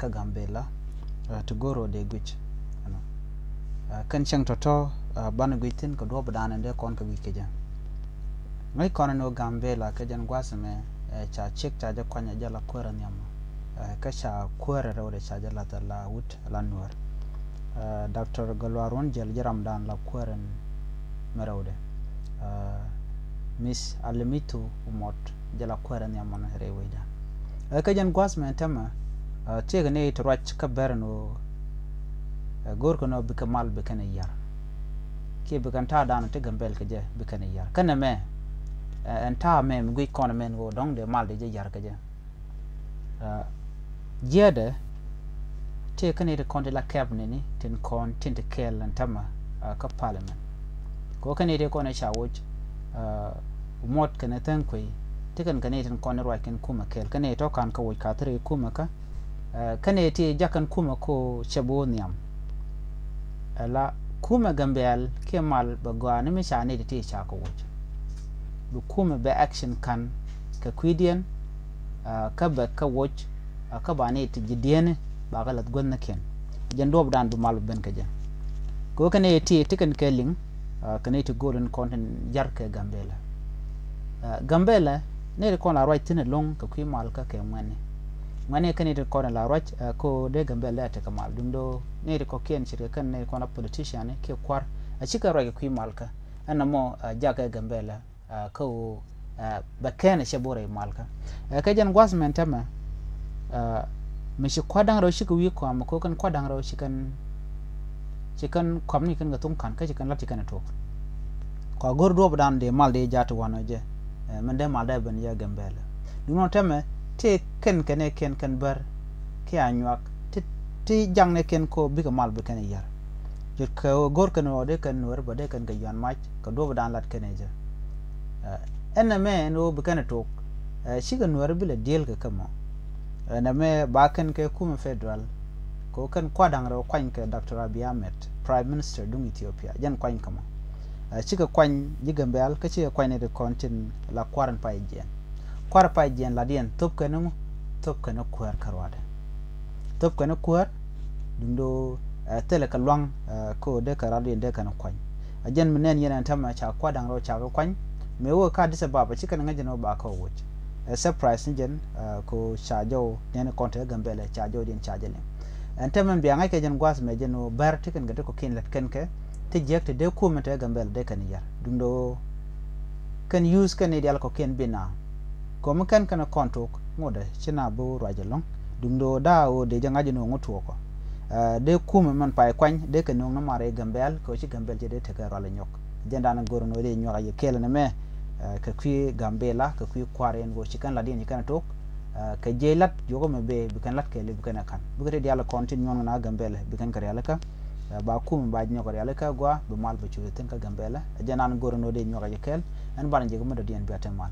ka Gambela to goro de gwich kan chang toto ban gwitin ko do badan ande kon ka wike ja ngai kon no Gambela ka jan gwasme cha chek cha ja kwanya jala kwera nyama ka cha kwera rawde cha jala la wut la nuar Dr. Galwaron jel jaram dan la kweren merawde Miss Alemitu umot jala kwera nyama na rewida ka jan gwasme tama tega ne to rach ka berno gorko no bikamal bikane yar ke bikanta dana te Gambel ke je bikane yar kana me enta me ngui kono men go dong de mal de je yar ke je jede te kane de konde la cabinet ni tin kon tin te kel antama ka parliament ko kane de kono shawoj mot kana tan koi te kan kane tin kon ro ken kuma kel kane to kan ka woj ka tre kuma ka kane te jakan kuma ko chebo niam la kuma Gambel ke mal bagwa ne me shane de te cha ko woj du kuma be action kan ka kwidian ka ba ka woj ka ba ne te jidene ba galat gonna ken jando dan du mal ben ka ja ko kane te kan keling kane te golden content jar ke Gambela Gambela ne ko la right ne long ka kwi mal ka ke mane kane te ko la right ko de Gambela te ka mal dundo ne ko ken shirka kan ne ko na politician ne ke kwar a cika rage kwi malka ana mo jaga Gambela ko ba ken shabore malka ka jan gwasmen tama me shi kwadang ro shi ko wi ko am ko kan kwadang ro shi kan kwamni kan ga tum kan ka shi kan lati kan to ko gor do dan de mal de jatu wano je men de mal da ben ya Gambela duno tama te ken kan bar ke anyak ti jang ne ken ko bi ka mal bi kan yar jur ko gor kan o de kan wor ba de kan ga yan mach ko do dan lat kan je enna me no bi kan to shi ga wor bi le deal ka kamo na me ba kan ke kuma federal ko kan kwadang ro kwan ke Dr. Abiy Ahmed prime minister dung Ethiopia jan kwan kamo shi ga kwan ji Gambel ka shi kwan ne de kontin la kwaran pa jen kwar pa jen la dien top kan kwar karwade top kana kwar dundo tele ka lwang ko de ka radio de kana kwany ajen menen yana tama cha kwadang ro cha kwany me wo ka disa baba chikan ngaje no ba ka woch surprise njen ko cha jo ne konte Gambela cha jo din cha jene antamen biya ngai ke jen gwas me jeno bar tikan ga ko kin lat ken ke te jekte de ko mete Gambela de kan yar dundo kan use kan ideal ko ken bina ko mun kan kana kontok ngode china bo rajalong dundo da o de jangaje no ngoto ko de kuma man pay kwany de ke no mare Gambel ko ci Gambel je de te ka rala nyok jenda na goro no de nyoga ye kele na me ka kwi Gambela ka kwi kware en go ci kan la de ni kan tok ka je lat jogo me be bi kan lat ke le bi kan kan bu ko de yalla kontin nyon na Gambela bi kan kare yalla ka ba kuma ba nyoko yalla ka gwa be mal ba ci ten ka Gambela jenda na goro no de nyoga ye kel an ban je ko mo de en bi atamal